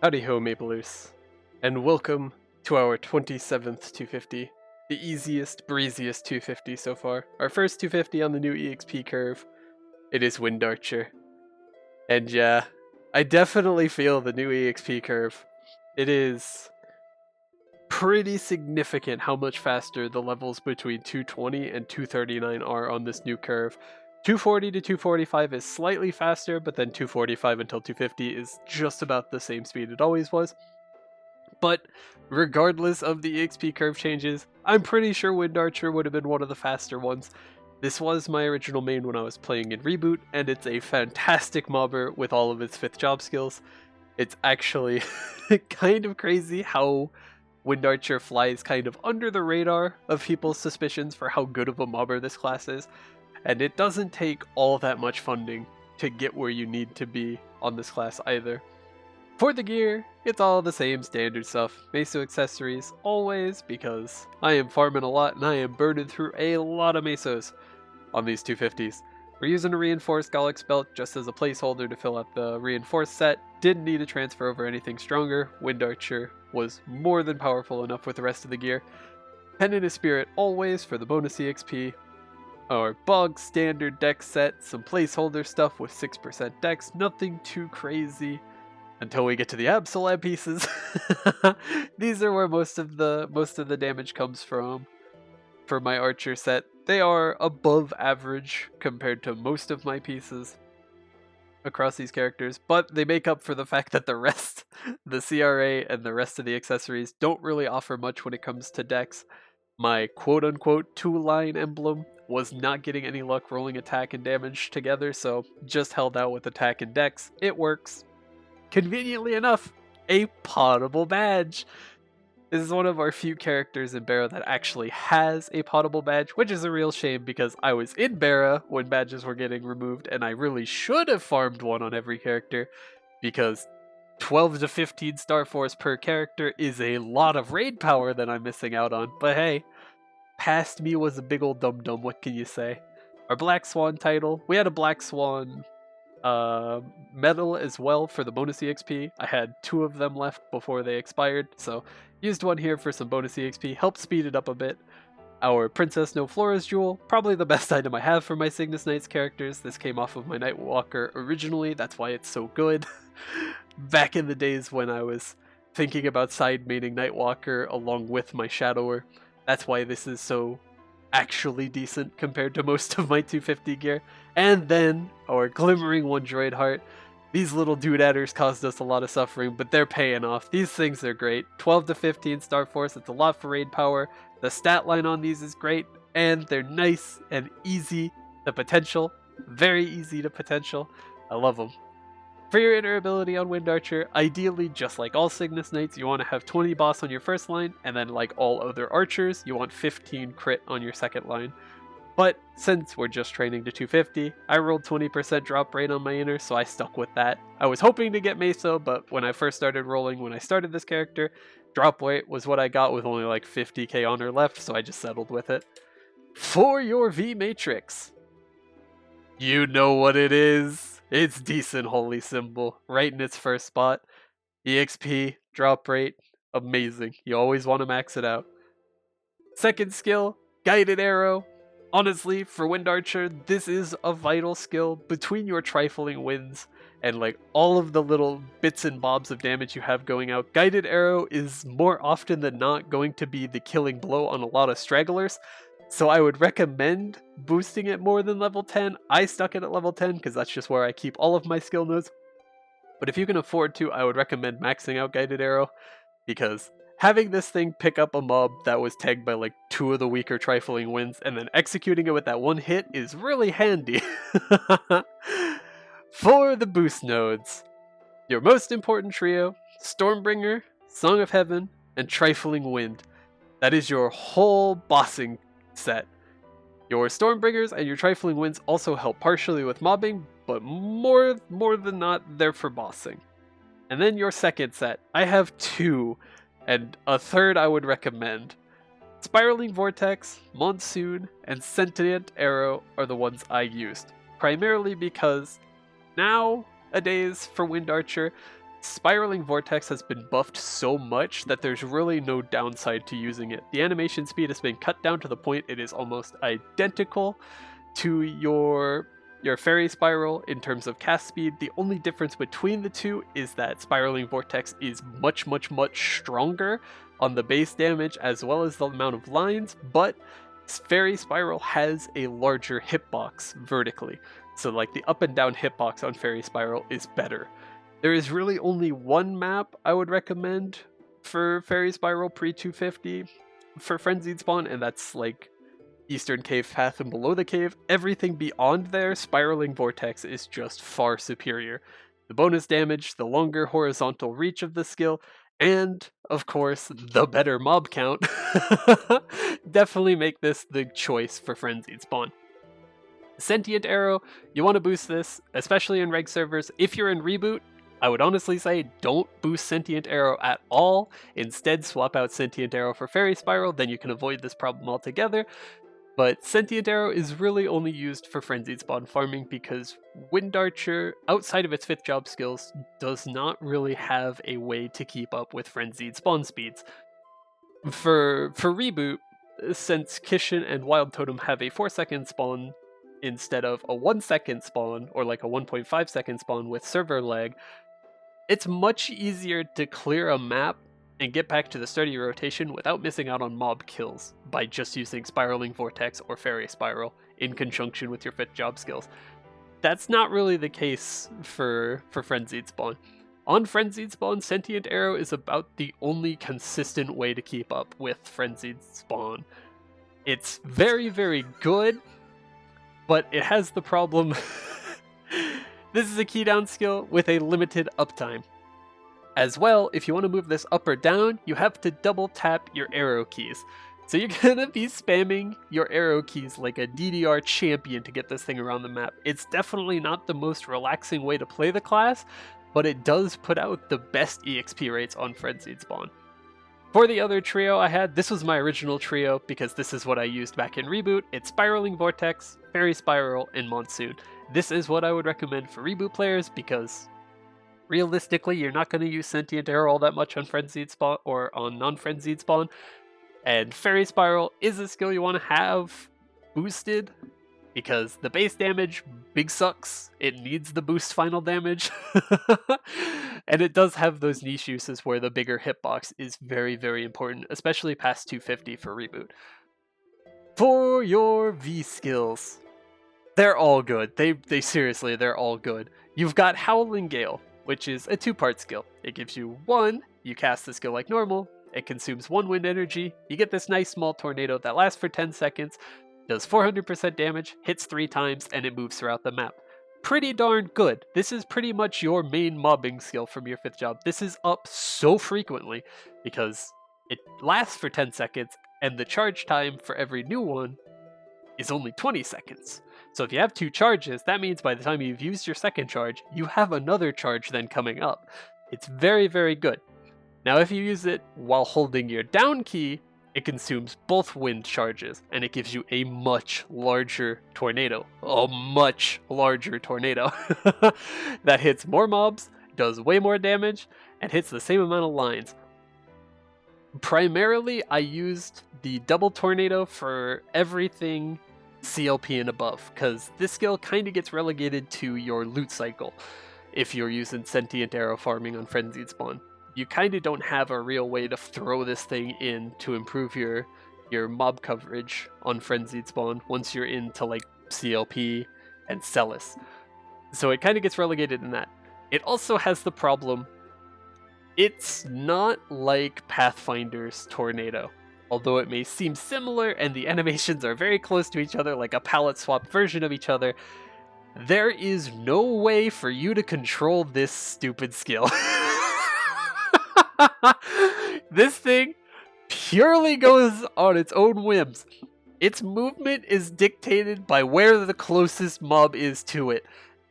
Howdy ho, Maplers, and welcome to our 27th 250, the easiest, breeziest 250 so far. Our first 250 on the new EXP curve. It is Wind Archer. And yeah, I definitely feel the new EXP curve. It is pretty significant how much faster the levels between 220 and 239 are on this new curve. 240 to 245 is slightly faster, but then 245 until 250 is just about the same speed it always was. But regardless of the EXP curve changes, I'm pretty sure Wind Archer would have been one of the faster ones. This was my original main when I was playing in Reboot, and it's a fantastic mobber with all of its 5th job skills. It's actually kind of crazy how Wind Archer flies kind of under the radar of people's suspicions for how good of a mobber this class is, and it doesn't take all that much funding to get where you need to be on this class either. For the gear, it's all the same standard stuff. Meso accessories, always, because I am farming a lot and I am burning through a lot of Mesos on these 250s. We're using a reinforced Gallix belt just as a placeholder to fill out the reinforced set. Didn't need to transfer over anything stronger. Wind Archer was more than powerful enough with the rest of the gear. Pendant of Spirit always for the bonus EXP. Our bug standard dex set, some placeholder stuff with 6% dex, nothing too crazy. Until we get to the Absolab pieces. These are where most of the damage comes from for my archer set. They are above average compared to most of my pieces across these characters, but they make up for the fact that the rest, the CRA and the rest of the accessories, don't really offer much when it comes to dex. My quote-unquote 2-line emblem was not getting any luck rolling attack and damage together, so just held out with attack and dex. It works. Conveniently enough, a potable badge. This is one of our few characters in Bara that actually has a potable badge, which is a real shame because I was in Bara when badges were getting removed, and I really should have farmed one on every character because 12 to 15 Star Force per character is a lot of raid power that I'm missing out on. But hey, past me was a big old dum-dum, what can you say? Our Black Swan title, we had a Black Swan medal as well for the bonus EXP. I had 2 of them left before they expired, so used one here for some bonus EXP, helped speed it up a bit. Our Princess No Flora's Jewel, probably the best item I have for my Cygnus Knights characters. This came off of my Nightwalker originally, that's why it's so good. Back in the days when I was thinking about side maining Nightwalker along with my Shadower, that's why this is so actually decent compared to most of my 250 gear. And then our Glimmering One Droid Heart. These little doodadders caused us a lot of suffering, but they're paying off. These things are great. 12 to 15 Star Force, it's a lot for raid power. The stat line on these is great, and they're nice and easy to potential. Very easy to potential. I love them. For your inner ability on Wind Archer, ideally, just like all Cygnus Knights, you want to have 20 boss on your first line, and then like all other archers, you want 15 crit on your second line. But since we're just training to 250, I rolled 20% drop rate on my inner, so I stuck with that. I was hoping to get Meso, but when I first started rolling, when I started this character, drop rate was what I got with only like 50k honor left, so I just settled with it. For your V Matrix, you know what it is. It's decent holy symbol, right in its first spot. EXP, drop rate, amazing. You always want to max it out. Second skill, guided arrow. Honestly, for Wind Archer, this is a vital skill. Between your trifling winds and like all of the little bits and bobs of damage you have going out, guided arrow is more often than not going to be the killing blow on a lot of stragglers. So I would recommend boosting it more than level 10. I stuck it at level 10 because that's just where I keep all of my skill nodes. But if you can afford to, I would recommend maxing out guided arrow because having this thing pick up a mob that was tagged by like 2 of the weaker trifling winds and then executing it with that one hit is really handy. For the boost nodes, your most important trio, Stormbringer, Song of Heaven, and Trifling Wind. That is your whole bossing set. Your Stormbringers and your Trifling Winds also help partially with mobbing, but more than not, they're for bossing. And then your second set, I have 2. And a third I would recommend. Spiraling Vortex, Monsoon, and Sentient Arrow are the ones I used. Primarily because nowadays for Wind Archer, Spiraling Vortex has been buffed so much that there's really no downside to using it. The animation speed has been cut down to the point it is almost identical to your Fairy Spiral in terms of cast speed. The only difference between the two is that Spiraling Vortex is much stronger on the base damage as well as the amount of lines, but Fairy Spiral has a larger hitbox vertically. So like the up and down hitbox on Fairy Spiral is better. There is really only one map I would recommend for Fairy Spiral pre-250 for Frenzied Spawn, and that's like Eastern Cave Path and Below the Cave. Everything beyond there, Spiraling Vortex is just far superior. The bonus damage, the longer horizontal reach of the skill, and, of course, the better mob count definitely make this the choice for Frenzied Spawn. Sentient Arrow, you want to boost this, especially in reg servers. If you're in Reboot, I would honestly say don't boost Sentient Arrow at all. Instead, swap out Sentient Arrow for Fairy Spiral, then you can avoid this problem altogether. But Sentient Arrow is really only used for Frenzied Spawn farming because Wind Archer, outside of its 5th job skills, does not really have a way to keep up with Frenzied Spawn speeds. For Reboot, since Kishin and Wild Totem have a 4-second spawn instead of a 1-second spawn, or like a 1.5-second spawn with server lag, it's much easier to clear a map and get back to the start of your rotation without missing out on mob kills by just using Spiraling Vortex or Fairy Spiral in conjunction with your 5th job skills. That's not really the case for Frenzied Spawn. On Frenzied Spawn, Sentient Arrow is about the only consistent way to keep up with Frenzied Spawn. It's very, very good, but it has the problem. This is a key down skill with a limited uptime. As well, if you want to move this up or down, you have to double tap your arrow keys. So you're gonna be spamming your arrow keys like a DDR champion to get this thing around the map. It's definitely not the most relaxing way to play the class, but it does put out the best EXP rates on Frenzied Spawn. For the other trio I had, this was my original trio because this is what I used back in Reboot. It's Spiraling Vortex, Fairy Spiral, and Monsoon. This is what I would recommend for Reboot players because realistically, you're not going to use Sentient Arrow all that much on Frenzied Spawn or on non-Frenzied Spawn. And Fairy Spiral is a skill you want to have boosted because the base damage big sucks. It needs the boost final damage. And it does have those niche uses where the bigger hitbox is very, very important, especially past 250 for Reboot. For your V skills, they're all good. They seriously, they're all good. You've got Howling Gale, which is a 2-part skill. It gives you 1, you cast the skill like normal, it consumes 1 wind energy, you get this nice small tornado that lasts for 10 seconds, does 400% damage, hits 3 times, and it moves throughout the map. Pretty darn good. This is pretty much your main mobbing skill from your 5th job. This is up so frequently because it lasts for 10 seconds, and the charge time for every new one is only 20 seconds. So if you have 2 charges, that means by the time you've used your 2nd charge, you have another charge then coming up. It's very, very good. Now if you use it while holding your down key, it consumes both wind charges, and it gives you a much larger tornado. A much larger tornado. That hits more mobs, does way more damage, and hits the same amount of lines. Primarily, I used the double tornado for everything CLP and above, because this skill kind of gets relegated to your loot cycle if you're using Sentient Arrow farming on Frenzied Spawn. You kind of don't have a real way to throw this thing in to improve your mob coverage on Frenzied Spawn once you're into like CLP and Celis. So it kind of gets relegated in that. It also has the problem, it's not like Pathfinder's Tornado. Although it may seem similar and the animations are very close to each other, like a palette swap version of each other, there is no way for you to control this stupid skill. This thing purely goes on its own whims. Its movement is dictated by where the closest mob is to it.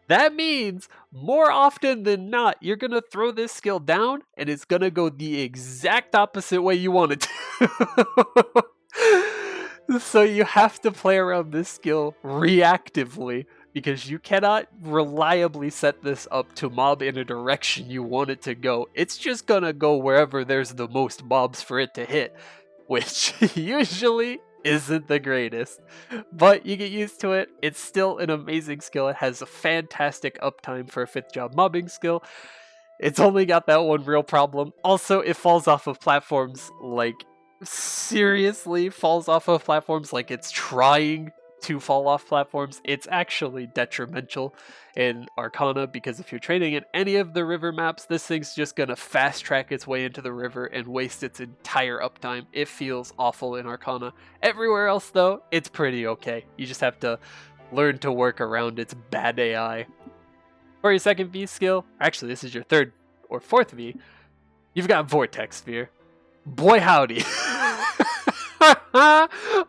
That means, more often than not, you're going to throw this skill down, and it's going to go the exact opposite way you want it to. So you have to play around this skill reactively, because you cannot reliably set this up to mob in a direction you want it to go. It's just gonna go wherever there's the most mobs for it to hit, which usually isn't the greatest. But you get used to it. It's still an amazing skill. It has a fantastic uptime for a 5th job mobbing skill. It's only got that one real problem. Also, it falls off of platforms, like, seriously falls off of platforms, like it's trying to fall off platforms. It's actually detrimental in Arcana, because if you're training in any of the river maps, this thing's just gonna fast track its way into the river and waste its entire uptime. It feels awful in Arcana. Everywhere else, though, it's pretty okay. You just have to learn to work around its bad AI. For your 2nd V skill, actually this is your 3rd or 4th V, you've got Vortex Sphere. Boy howdy.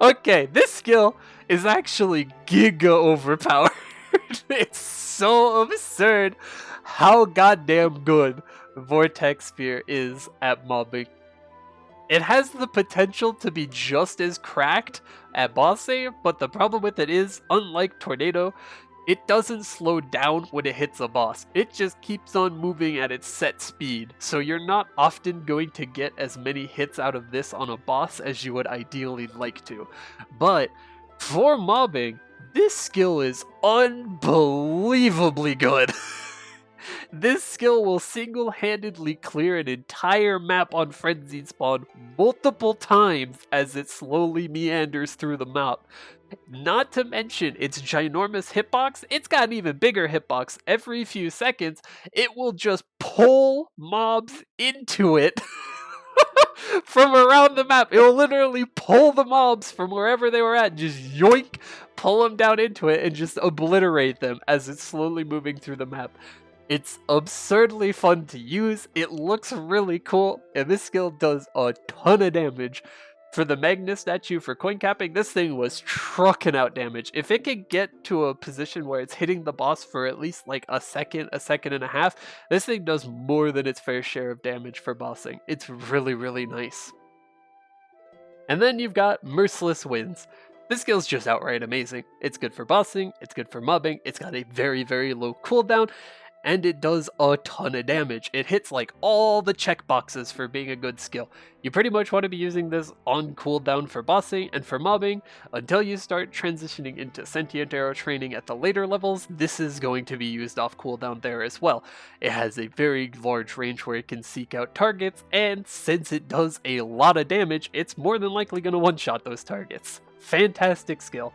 Okay, this skill is actually giga overpowered. It's so absurd how goddamn good Vortex Sphere is at mobbing. It has the potential to be just as cracked at bossing, but the problem with it is, unlike Tornado, it doesn't slow down when it hits a boss. It just keeps on moving at its set speed, so you're not often going to get as many hits out of this on a boss as you would ideally like to. But for mobbing, this skill is unbelievably good. This skill will single-handedly clear an entire map on Frenzied Spawn multiple times as it slowly meanders through the map. Not to mention its ginormous hitbox. It's got an even bigger hitbox. Every few seconds, it will just pull mobs into it from around the map. It will literally pull the mobs from wherever they were at, just yoink, pull them down into it, and just obliterate them as it's slowly moving through the map. It's absurdly fun to use, it looks really cool, and this skill does a ton of damage. For the Magnus statue for coin capping, this thing was trucking out damage. If it could get to a position where it's hitting the boss for at least like a second and a half, this thing does more than its fair share of damage for bossing. It's really, really nice. And then you've got Merciless Winds. This skill's just outright amazing. It's good for bossing, it's good for mobbing, it's got a very, very low cooldown, and it does a ton of damage. It hits like all the checkboxes for being a good skill. You pretty much want to be using this on cooldown for bossing and for mobbing until you start transitioning into sentient arrow training at the later levels. This is going to be used off cooldown there as well. It has a very large range where it can seek out targets, and since it does a lot of damage, it's more than likely going to one-shot those targets. Fantastic skill.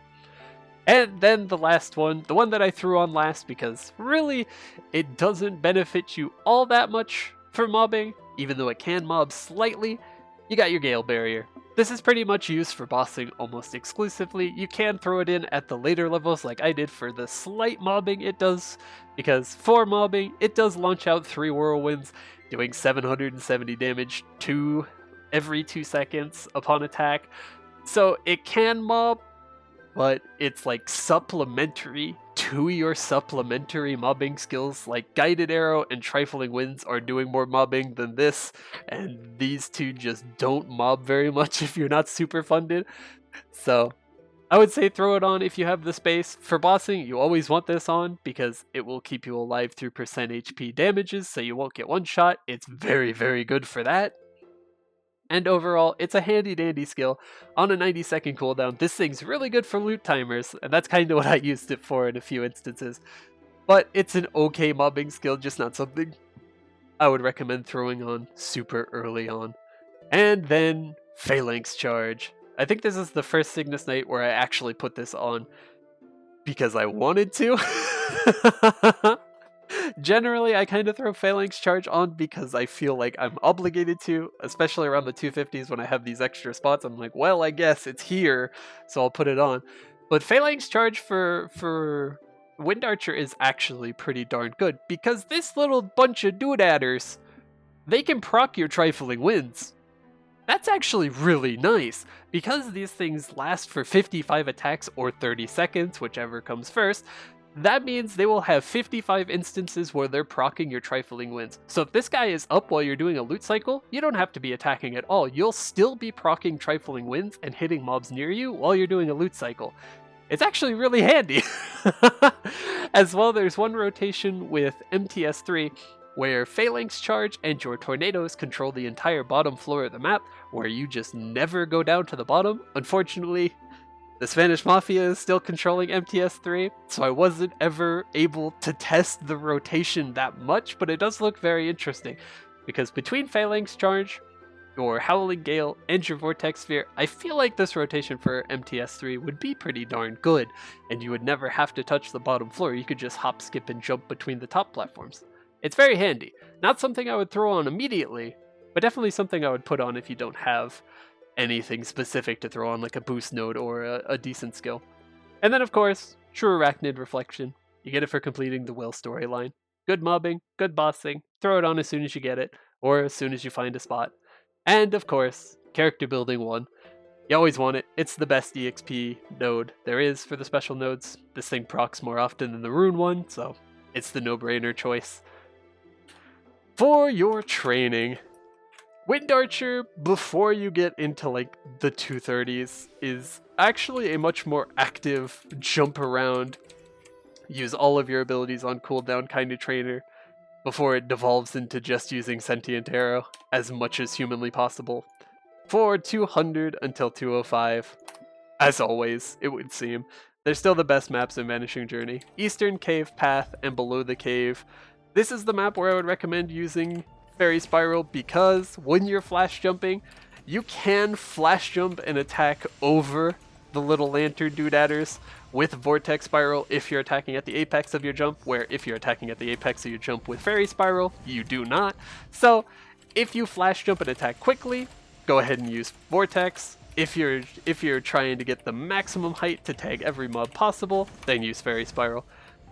And then the last one, the one that I threw on last because really it doesn't benefit you all that much for mobbing, even though it can mob slightly, you got your Gale Barrier. This is pretty much used for bossing almost exclusively. You can throw it in at the later levels like I did for the slight mobbing it does, because for mobbing it does launch out 3 whirlwinds, doing 770 damage every 2 seconds upon attack. So it can mob, but it's like supplementary to your supplementary mobbing skills. Like Guided Arrow and Trifling Winds are doing more mobbing than this, and these two just don't mob very much if you're not super funded. So I would say throw it on if you have the space. For bossing, you always want this on because it will keep you alive through percent HP damages, so you won't get one shot. It's very, very good for that. And overall, it's a handy dandy skill on a 90-second cooldown. This thing's really good for loot timers, and that's kind of what I used it for in a few instances. But it's an okay mobbing skill, just not something I would recommend throwing on super early on. And then Phalanx Charge. I think this is the first Cygnus Night where I actually put this on because I wanted to. Generally, I kind of throw Phalanx Charge on because I feel like I'm obligated to, especially around the 250s when I have these extra spots. I'm like, well, I guess it's here, so I'll put it on. But Phalanx Charge for Wind Archer is actually pretty darn good because this little bunch of doodadders, they can proc your Trifling Winds. That's actually really nice. Because these things last for 55 attacks or 30 seconds, whichever comes first, that means they will have 55 instances where they're proccing your Trifling Winds. So if this guy is up while you're doing a loot cycle, you don't have to be attacking at all. You'll still be proccing Trifling Winds and hitting mobs near you while you're doing a loot cycle. it's actually really handy. As well, there's one rotation with MTS3 where Phalanx Charge and your tornadoes control the entire bottom floor of the map, where you just never go down to the bottom. Unfortunately, the Spanish Mafia is still controlling MTS3, so I wasn't ever able to test the rotation that much, but it does look very interesting, because between Phalanx Charge, your Howling Gale, and your Vortex Sphere, I feel like this rotation for MTS3 would be pretty darn good, and you would never have to touch the bottom floor. You could just hop, skip, and jump between the top platforms. It's very handy. Not something I would throw on immediately, but definitely something I would put on if you don't have anything specific to throw on, like a boost node or a decent skill. And then, of course, True Arachnid Reflection. You get it for completing the Will storyline. Good mobbing, good bossing. Throw it on as soon as you get it, or as soon as you find a spot. And, of course, Character Building 1. You always want it. It's the best EXP node there is for the special nodes. This thing procs more often than the Rune one, so it's the no-brainer choice. For your training, Wind Archer, before you get into like the 230s, is actually a much more active, jump around, use all of your abilities on cooldown kind of trainer before it devolves into just using Sentient Arrow as much as humanly possible. For 200 until 205, as always, it would seem, they're still the best maps in Vanishing Journey. Eastern Cave Path and Below the Cave. This is the map where I would recommend using Fairy Spiral, because when you're flash jumping, you can flash jump and attack over the little lantern doodadders with Vortex Spiral if you're attacking at the apex of your jump, where if you're attacking at the apex of your jump with Fairy Spiral, you do not. So if you flash jump and attack quickly, go ahead and use Vortex. If you're trying to get the maximum height to tag every mob possible, then use Fairy Spiral.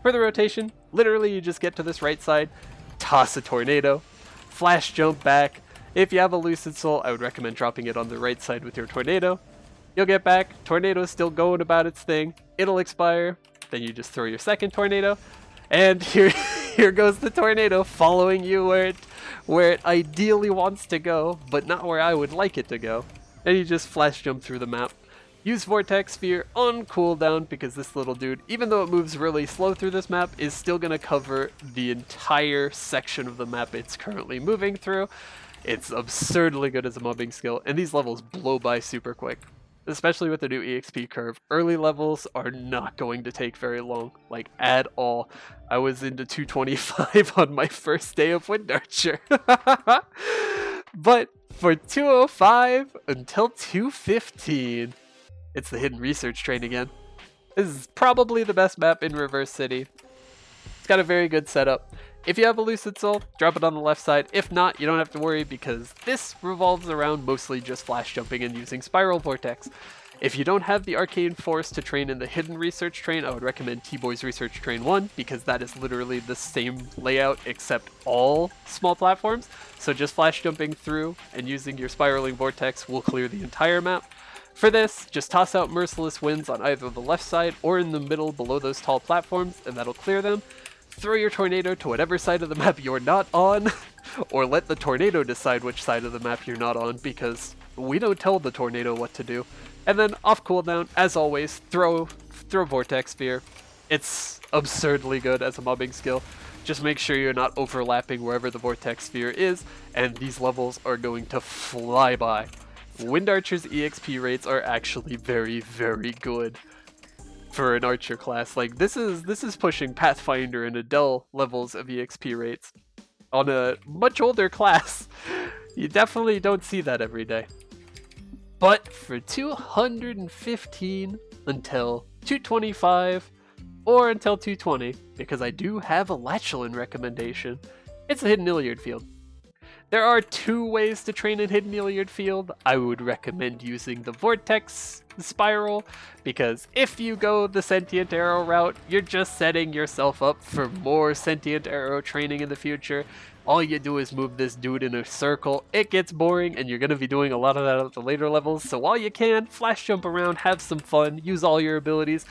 For the rotation, literally you just get to this right side, toss a tornado, flash jump back. If you have a Lucid Soul, I would recommend dropping it on the right side with your tornado. You'll get back, tornado's still going about its thing, it'll expire, then you just throw your second tornado, and here goes the tornado following you where it ideally wants to go, but not where I would like it to go. And you just flash jump through the map. Use Vortex Sphere on cooldown, because this little dude, even though it moves really slow through this map, is still going to cover the entire section of the map it's currently moving through. It's absurdly good as a mobbing skill, and these levels blow by super quick. Especially with the new EXP curve. Early levels are not going to take very long, like at all. I was into 225 on my first day of Wind Archer. But for 205 until 215, it's the Hidden Research Train again. This is probably the best map in Reverse City. It's got a very good setup. If you have a Lucid Soul, drop it on the left side. If not, you don't have to worry, because this revolves around mostly just flash jumping and using Spiral Vortex. If you don't have the Arcane Force to train in the Hidden Research Train, I would recommend T-Boy's Research Train 1, because that is literally the same layout except all small platforms. So just flash jumping through and using your Spiraling Vortex will clear the entire map. For this, just toss out Merciless Winds on either the left side or in the middle below those tall platforms, and that'll clear them. Throw your tornado to whatever side of the map you're not on, or let the tornado decide which side of the map you're not on, because we don't tell the tornado what to do. And then off cooldown, as always, throw Vortex Sphere. It's absurdly good as a mobbing skill. Just make sure you're not overlapping wherever the Vortex Sphere is, and these levels are going to fly by. Wind Archer's EXP rates are actually very, very good for an Archer class. Like, this is pushing Pathfinder and Adele levels of EXP rates on a much older class. You definitely don't see that every day. But for 215 until 225, or until 220, because I do have a Lachlan recommendation, it's a Hidden Iliad Field. There are two ways to train in Hidden Iliad Field. I would recommend using the Vortex Spiral, because if you go the Sentient Arrow route, you're just setting yourself up for more Sentient Arrow training in the future. All you do is move this dude in a circle. It gets boring, and you're going to be doing a lot of that at the later levels, so while you can, flash jump around, have some fun, use all your abilities,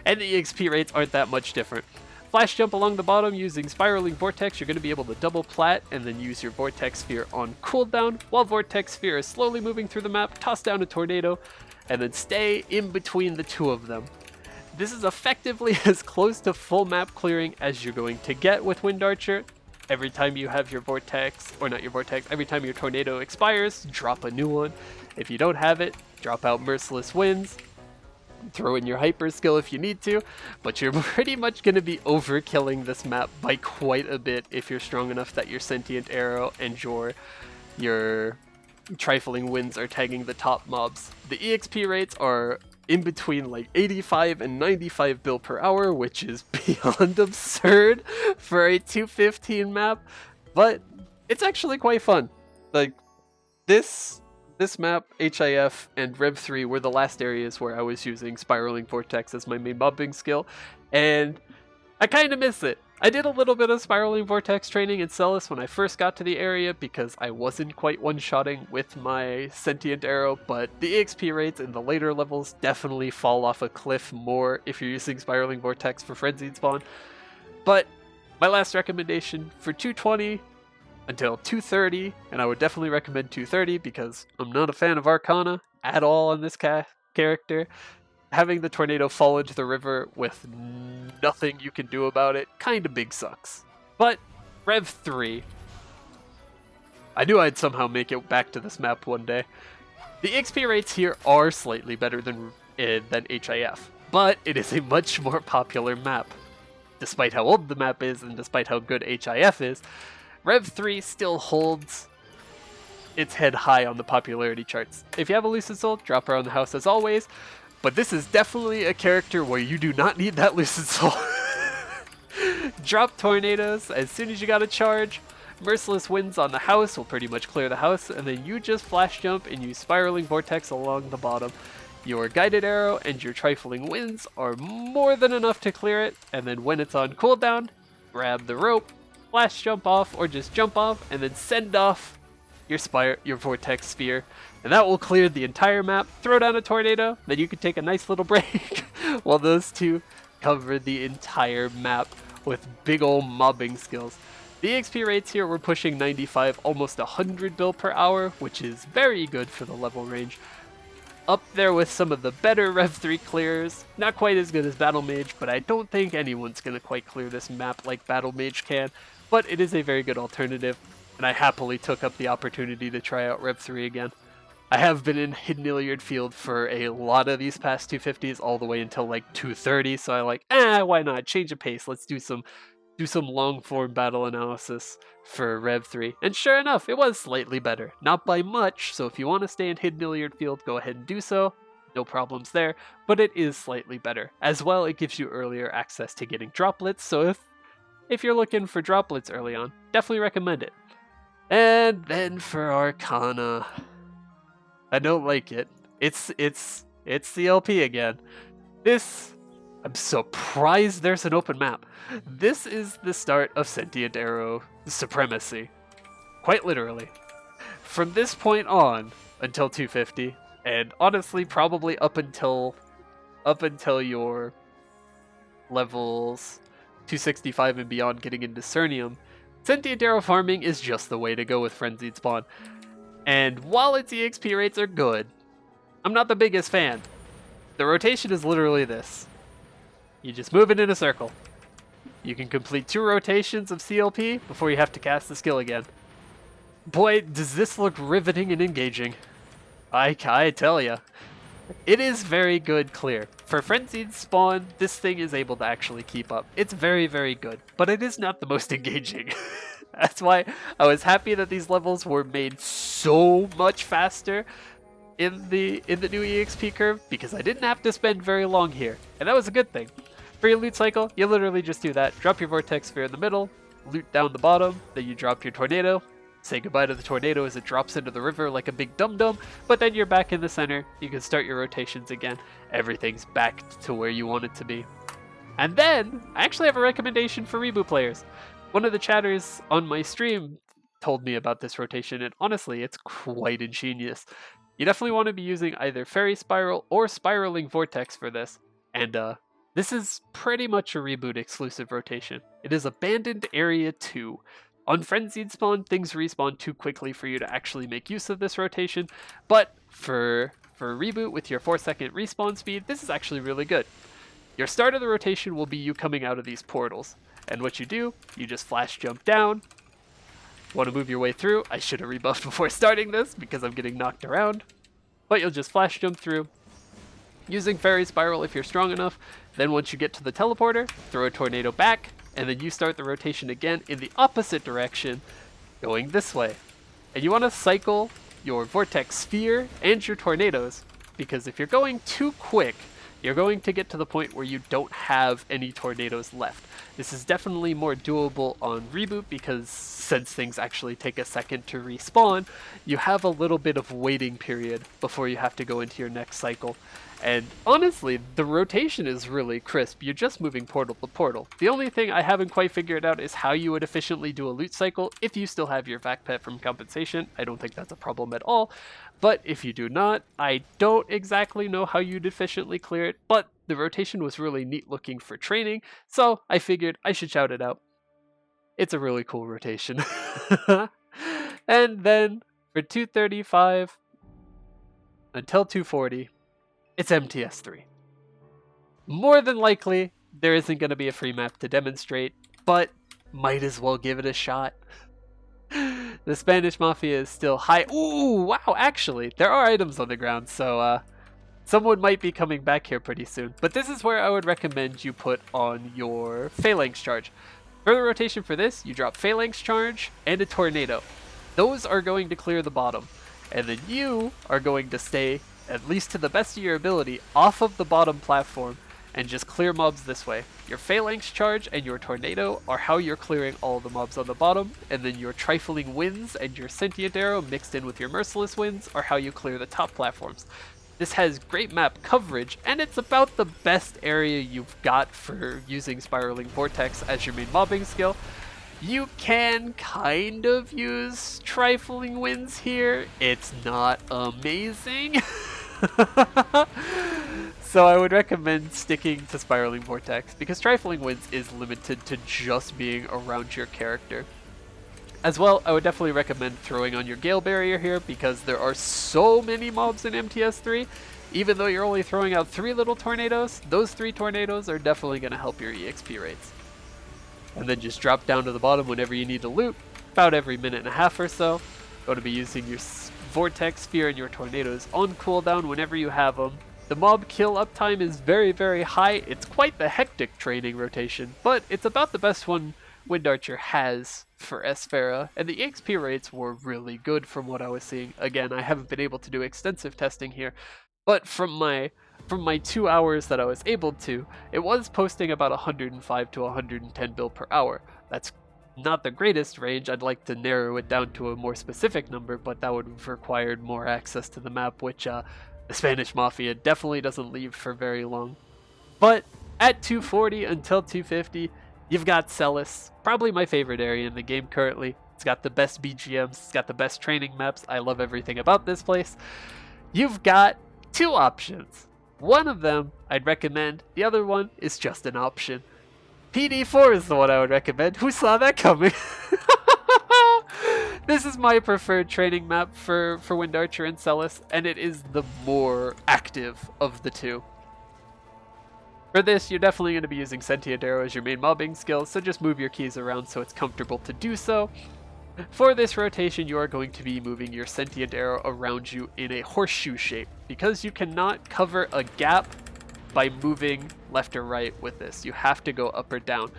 and the EXP rates aren't that much different. Flash jump along the bottom using Spiraling Vortex, you're going to be able to double plat and then use your Vortex Sphere on cooldown. While Vortex Sphere is slowly moving through the map, toss down a tornado and then stay in between the two of them. This is effectively as close to full map clearing as you're going to get with Wind Archer. Every time you have your Vortex, or not your Vortex, every time your Tornado expires, drop a new one. If you don't have it, drop out Merciless Winds, throw in your Hyper skill if you need to, but you're pretty much going to be overkilling this map by quite a bit if you're strong enough that your Sentient Arrow and your Trifling Winds are tagging the top mobs. The EXP rates are in between like 85 and 95 bill per hour, which is beyond absurd for a 215 map, but it's actually quite fun. Like this map, HIF and Rev 3 were the last areas where I was using Spiraling Vortex as my main mobbing skill, and I kind of miss it. I did a little bit of Spiraling Vortex training in Celis when I first got to the area because I wasn't quite one-shotting with my Sentient Arrow, but the EXP rates in the later levels definitely fall off a cliff more if you're using Spiraling Vortex for Frenzied Spawn. But my last recommendation for 220 until 230, and I would definitely recommend 230 because I'm not a fan of Arcana at all on this character. Having the Tornado fall into the river with nothing you can do about it kinda big sucks. But Rev 3, I knew I'd somehow make it back to this map one day. The XP rates here are slightly better than HIF, but it is a much more popular map. Despite how old the map is and despite how good HIF is, Rev 3 still holds its head high on the popularity charts. If you have a Lucid Soul, drop her on the house as always, but this is definitely a character where you do not need that Lucid Soul. Drop Tornadoes as soon as you got a charge, Merciless Winds on the house will pretty much clear the house, and then you just flash jump and use Spiraling Vortex along the bottom. Your Guided Arrow and your Trifling Winds are more than enough to clear it, and then when it's on cooldown, grab the rope, flash jump off, or just jump off, and then send off your Vortex Sphere, and that will clear the entire map. Throw down a Tornado, then you can take a nice little break while those two cover the entire map with big ol' mobbing skills. The XP rates here were pushing 95, almost 100 bill per hour, which is very good for the level range. Up there with some of the better Rev 3 clears. Not quite as good as Battle Mage, but I don't think anyone's going to quite clear this map like Battle Mage can. But it is a very good alternative, and I happily took up the opportunity to try out Rev 3 again. I have been in Hidden Iliad Field for a lot of these past 250s, all the way until like 230, so I like, why not? Change of pace, let's do some long form battle analysis for Rev 3. And sure enough, it was slightly better. Not by much, so if you want to stay in Hidden Iliad Field, go ahead and do so. No problems there, but it is slightly better. As well, it gives you earlier access to getting droplets, so if you're looking for droplets early on, definitely recommend it. And then for Arcana, I don't like it. It's CLP again. I'm surprised there's an open map. This is the start of Sentient Arrow supremacy. Quite literally. From this point on, until 250, and honestly probably up until your levels 265 and beyond getting into Cernium, Sentient Arrow farming is just the way to go with Frenzied Spawn. And while its EXP rates are good, I'm not the biggest fan. The rotation is literally this. You just move it in a circle. You can complete 2 rotations of CLP before you have to cast the skill again. Boy, does this look riveting and engaging. I tell ya. It is very good clear. For Frenzied Spawn, this thing is able to actually keep up. It's very, very good, but it is not the most engaging. That's why I was happy that these levels were made so much faster in the new EXP curve, because I didn't have to spend very long here, and that was a good thing. For your loot cycle, you literally just do that. Drop your Vortex Sphere in the middle, loot down the bottom, then you drop your Tornado, say goodbye to the Tornado as it drops into the river like a big dum-dum, but then you're back in the center, you can start your rotations again, everything's back to where you want it to be. And then, I actually have a recommendation for reboot players. One of the chatters on my stream told me about this rotation, and honestly, it's quite ingenious. You definitely want to be using either Fairy Spiral or Spiraling Vortex for this, and this is pretty much a reboot exclusive rotation. It is Abandoned Area 2. On Frenzied Spawn, things respawn too quickly for you to actually make use of this rotation, but for reboot with your 4-second respawn speed, this is actually really good. Your start of the rotation will be you coming out of these portals. And what you do, you just flash jump down. Want to move your way through? I should have rebuffed before starting this because I'm getting knocked around. But you'll just flash jump through, using Fairy Spiral if you're strong enough. Then once you get to the teleporter, throw a tornado back, and then you start the rotation again in the opposite direction, going this way. And you want to cycle your Vortex Sphere and your tornadoes, because if you're going too quick, you're going to get to the point where you don't have any tornadoes left. This is definitely more doable on reboot because since things actually take a second to respawn, you have a little bit of waiting period before you have to go into your next cycle. And honestly, the rotation is really crisp. You're just moving portal to portal. The only thing I haven't quite figured out is how you would efficiently do a loot cycle if you still have your vac pet from compensation. I don't think that's a problem at all. But if you do not, I don't exactly know how you'd efficiently clear it, but the rotation was really neat looking for training, so I figured I should shout it out. It's a really cool rotation. And then for 235 until 240, it's MTS3. More than likely, there isn't going to be a free map to demonstrate, but might as well give it a shot. The Spanish Mafia is still high. Ooh, wow, actually, there are items on the ground, so someone might be coming back here pretty soon. But this is where I would recommend you put on your Phalanx Charge. For the rotation for this, you drop Phalanx Charge and a Tornado. Those are going to clear the bottom. And then you are going to stay, at least to the best of your ability, off of the bottom platform and just clear mobs this way. Your Phalanx Charge and your Tornado are how you're clearing all the mobs on the bottom, and then your Trifling Winds and your Sentient Arrow mixed in with your Merciless Winds are how you clear the top platforms. This has great map coverage, and it's about the best area you've got for using Spiraling Vortex as your main mobbing skill. You can kind of use Trifling Winds here. It's not amazing. So I would recommend sticking to Spiraling Vortex because Trifling Winds is limited to just being around your character. As well, I would definitely recommend throwing on your Gale Barrier here because there are so many mobs in MTS3. Even though you're only throwing out 3 little tornadoes, those 3 tornadoes are definitely going to help your EXP rates. And then just drop down to the bottom whenever you need to loot, about every minute and a half or so. Going to be using your Vortex Sphere and your tornadoes on cooldown whenever you have them. The mob kill uptime is very, very high. It's quite the hectic training rotation, but it's about the best one Wind Archer has for Esfera, and the EXP rates were really good from what I was seeing. Again, I haven't been able to do extensive testing here, but from my 2 hours that I was able to, it was posting about 105 to 110 bill per hour. That's not the greatest range. I'd like to narrow it down to a more specific number, but that would have required more access to the map, which the Spanish Mafia definitely doesn't leave for very long. But at 240 until 250, you've got Celis, probably my favorite area in the game currently. It's got the best BGMs, it's got the best training maps. I love everything about this place. You've got 2 options. One of them I'd recommend, the other one is just an option. PD4 is the one I would recommend. Who saw that coming? This is my preferred training map for Wind Archer and Celis, and it is the more active of the 2. For this, you're definitely going to be using Sentient Arrow as your main mobbing skill, so just move your keys around so it's comfortable to do so. For this rotation, you are going to be moving your Sentient Arrow around you in a horseshoe shape, because you cannot cover a gap by moving left or right with this. You have to go up or down.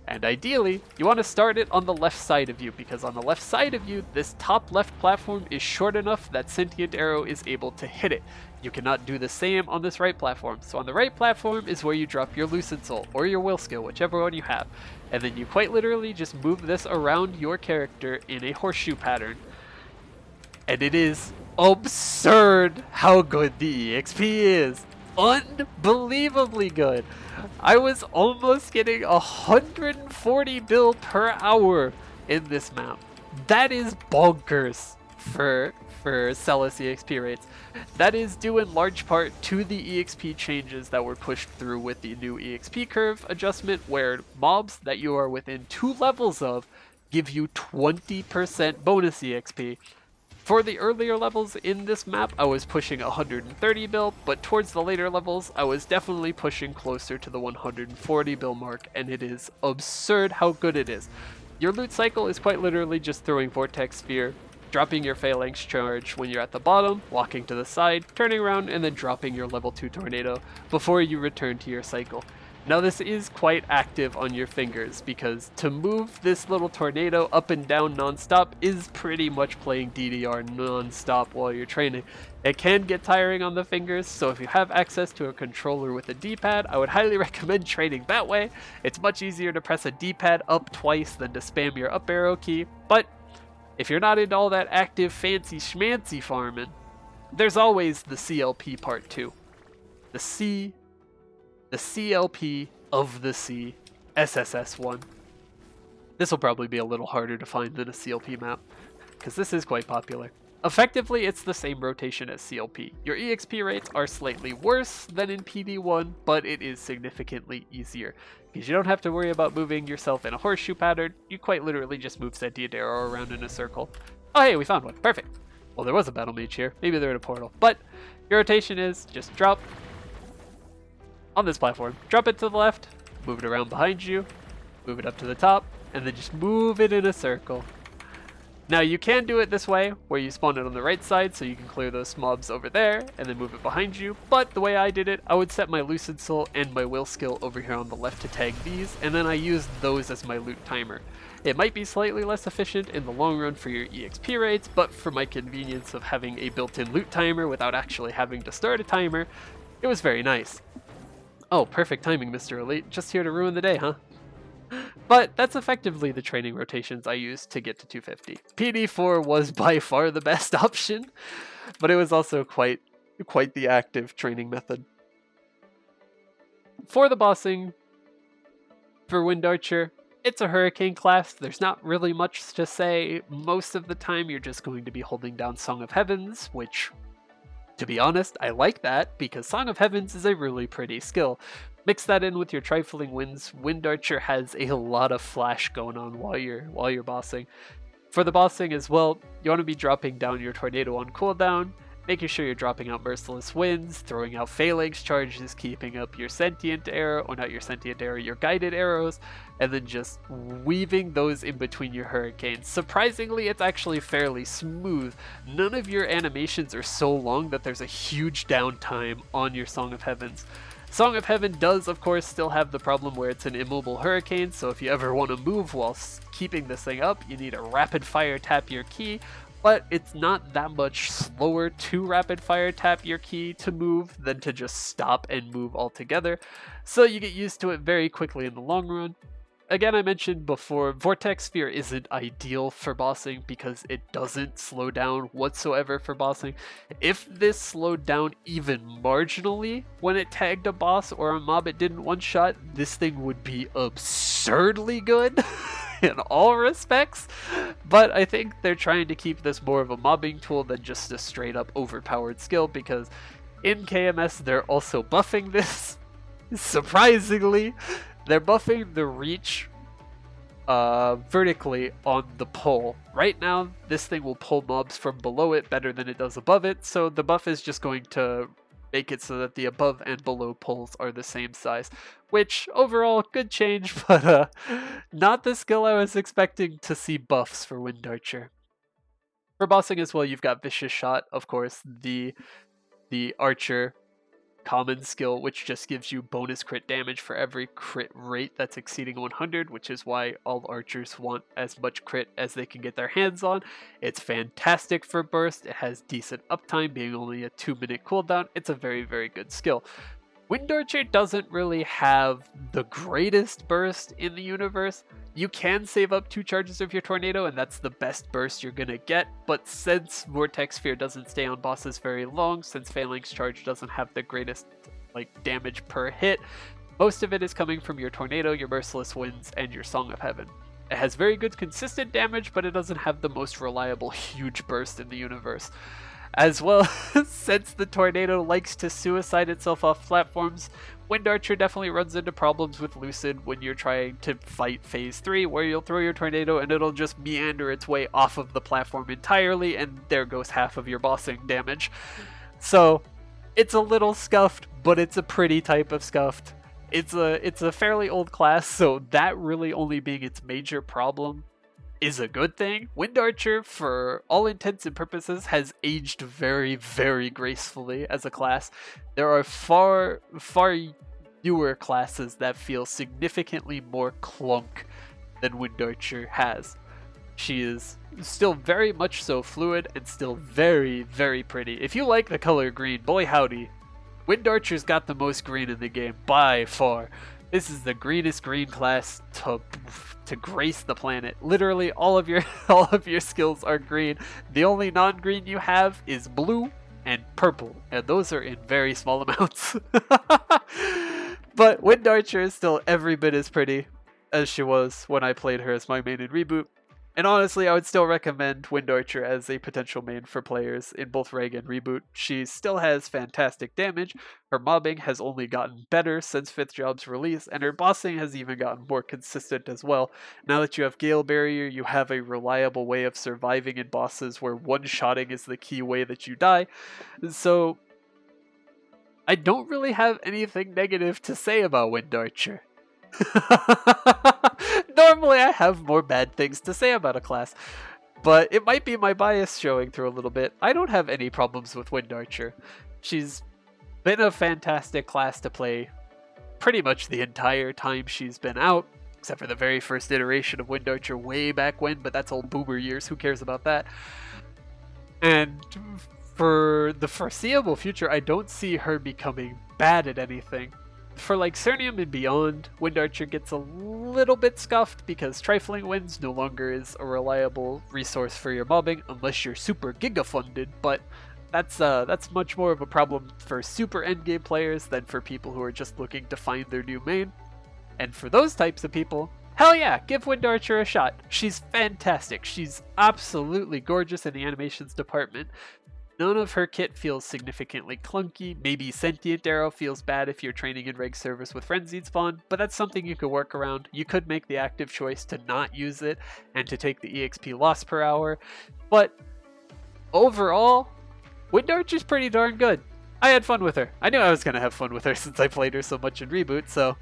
And ideally, you want to start it on the left side of you, because on the left side of you, this top left platform is short enough that Sentient Arrow is able to hit it. You cannot do the same on this right platform. So on the right platform is where you drop your Lucid Soul, or your Will Skill, whichever one you have. And then you quite literally just move this around your character in a horseshoe pattern. And it is absurd how good the EXP is. Unbelievably good. I was almost getting 140 bill per hour in this map. That is bonkers for Celis EXP rates. That is due in large part to the EXP changes that were pushed through with the new EXP curve adjustment, where mobs that you are within 2 levels of give you 20% bonus EXP. For the earlier levels in this map, I was pushing 130 bill, but towards the later levels, I was definitely pushing closer to the 140 bill mark, and it is absurd how good it is. Your loot cycle is quite literally just throwing Vortex Sphere, dropping your Phalanx Charge when you're at the bottom, walking to the side, turning around, and then dropping your level 2 Tornado before you return to your cycle. Now this is quite active on your fingers, because to move this little tornado up and down non-stop is pretty much playing DDR non-stop while you're training. It can get tiring on the fingers, so if you have access to a controller with a D-pad, I would highly recommend training that way. It's much easier to press a D-pad up twice than to spam your up arrow key, but if you're not into all that active fancy schmancy farming, there's always the CLP part 2. The CLP of the C, SSS1. This will probably be a little harder to find than a CLP map, because this is quite popular. Effectively, it's the same rotation as CLP. Your EXP rates are slightly worse than in PD1, but it is significantly easier, because you don't have to worry about moving yourself in a horseshoe pattern. You quite literally just move Sentient Arrow around in a circle. Oh hey, we found one. Perfect. Well, there was a battle mage here. Maybe they're in a portal. But your rotation is just drop on this platform. Drop it to the left, move it around behind you, move it up to the top, and then just move it in a circle. Now you can do it this way, where you spawn it on the right side so you can clear those mobs over there, and then move it behind you, but the way I did it, I would set my Lucid Soul and my Will Skill over here on the left to tag these, and then I used those as my loot timer. It might be slightly less efficient in the long run for your EXP rates, but for my convenience of having a built-in loot timer without actually having to start a timer, it was very nice. Oh, perfect timing, Mr. Elite. Just here to ruin the day, huh? But that's effectively the training rotations I used to get to 250. PD4 was by far the best option, but it was also quite the active training method. For the bossing, for Wind Archer, it's a Hurricane class. There's not really much to say. Most of the time, you're just going to be holding down Song of Heavens, which, to be honest, I like that, because Song of Heavens is a really pretty skill. Mix that in with your Trifling Winds. Wind Archer has a lot of flash going on while you're bossing. For the bossing as well, you want to be dropping down your Tornado on cooldown, making sure you're dropping out Merciless Winds, throwing out Phalanx Charges, keeping up your Sentient Arrow, or not your Sentient Arrow, your Guided Arrows, and then just weaving those in between your Hurricanes. Surprisingly, it's actually fairly smooth. None of your animations are so long that there's a huge downtime on your Song of Heavens. Song of Heaven does, of course, still have the problem where it's an immobile hurricane, so if you ever want to move while keeping this thing up, you need to rapid fire tap your key, but it's not that much slower to rapid fire tap your key to move than to just stop and move altogether, so you get used to it very quickly in the long run. Again, I mentioned before, Vortex Sphere isn't ideal for bossing because it doesn't slow down whatsoever for bossing. If this slowed down even marginally when it tagged a boss or a mob it didn't one-shot, this thing would be absurdly good in all respects. But I think they're trying to keep this more of a mobbing tool than just a straight-up overpowered skill, because in KMS they're also buffing this, surprisingly. They're buffing the reach vertically on the pole. Right now, this thing will pull mobs from below it better than it does above it, so the buff is just going to make it so that the above and below poles are the same size, which overall, good change, but not the skill I was expecting to see buffs for Wind Archer. For bossing as well, you've got Vicious Shot, of course, the Archer common skill, which just gives you bonus crit damage for every crit rate that's exceeding 100, which is why all archers want as much crit as they can get their hands on. It's fantastic for burst. It has decent uptime, being only a 2-minute cooldown. It's a very, very good skill. Wind Archer doesn't really have the greatest burst in the universe. You can save up 2 charges of your Tornado, and that's the best burst you're gonna get, but since Vortex Sphere doesn't stay on bosses very long, since Phalanx Charge doesn't have the greatest damage per hit, most of it is coming from your Tornado, your Merciless Winds, and your Song of Heaven. It has very good consistent damage, but it doesn't have the most reliable huge burst in the universe. As well, since the Tornado likes to suicide itself off platforms, Wind Archer definitely runs into problems with Lucid when you're trying to fight phase 3, where you'll throw your tornado and it'll just meander its way off of the platform entirely, and there goes half of your bossing damage. So it's a little scuffed, but it's a pretty type of scuffed. It's a fairly old class, so that really only being its major problem is a good thing. Wind Archer, for all intents and purposes, has aged very, very gracefully as a class. There are far newer classes that feel significantly more clunk than Wind Archer has. She is still very much so fluid and still very, very pretty. If you like the color green, boy howdy, Wind Archer's got the most green in the game by far. This is the greenest green class to grace the planet. Literally all of your skills are green. The only non-green you have is blue and purple, and those are in very small amounts. But Wind Archer is still every bit as pretty as she was when I played her as my main in Reboot. And honestly, I would still recommend Wind Archer as a potential main for players in both Reg and Reboot. She still has fantastic damage, her mobbing has only gotten better since 5th Job's release, and her bossing has even gotten more consistent as well. Now that you have Gale Barrier, you have a reliable way of surviving in bosses where one-shotting is the key way that you die. So I don't really have anything negative to say about Wind Archer. Normally I have more bad things to say about a class, but it might be my bias showing through a little bit. I don't have any problems with Wind Archer. She's been a fantastic class to play pretty much the entire time she's been out, except for the very first iteration of Wind Archer way back when, but that's old boomer years, who cares about that? And for the foreseeable future, I don't see her becoming bad at anything. For like Cernium and beyond, Wind Archer gets a little bit scuffed because Trifling Winds no longer is a reliable resource for your mobbing unless you're super giga funded, but that's much more of a problem for super endgame players than for people who are just looking to find their new main. And for those types of people, hell yeah, give Wind Archer a shot. She's fantastic. She's absolutely gorgeous in the animations department. None of her kit feels significantly clunky. Maybe Sentient Arrow feels bad if you're training in Reg Service with Frenzied Spawn, but that's something you could work around. You could make the active choice to not use it and to take the EXP loss per hour, but overall, Wind Archer's pretty darn good. I had fun with her. I knew I was going to have fun with her since I played her so much in Reboot, so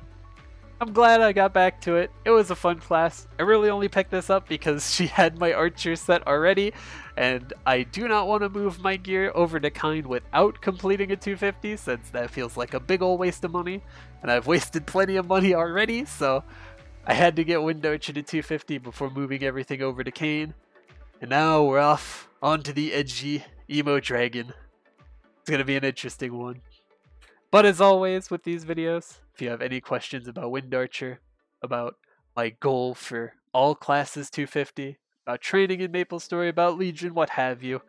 I'm glad I got back to it. It was a fun class. I really only picked this up because she had my Archer set already, and I do not want to move my gear over to Kind without completing a 250, since that feels like a big ol' waste of money, and I've wasted plenty of money already, so I had to get Wind Archer to 250 before moving everything over to Kane. And now we're off onto the edgy emo dragon. It's going to be an interesting one. But as always with these videos, if you have any questions about Wind Archer, about my goal for all classes 250, about training in MapleStory, about Legion, what have you,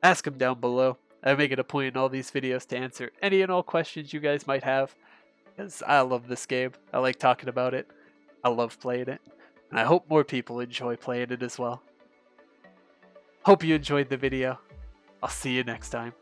ask them down below. I make it a point in all these videos to answer any and all questions you guys might have, because I love this game. I like talking about it. I love playing it. And I hope more people enjoy playing it as well. Hope you enjoyed the video. I'll see you next time.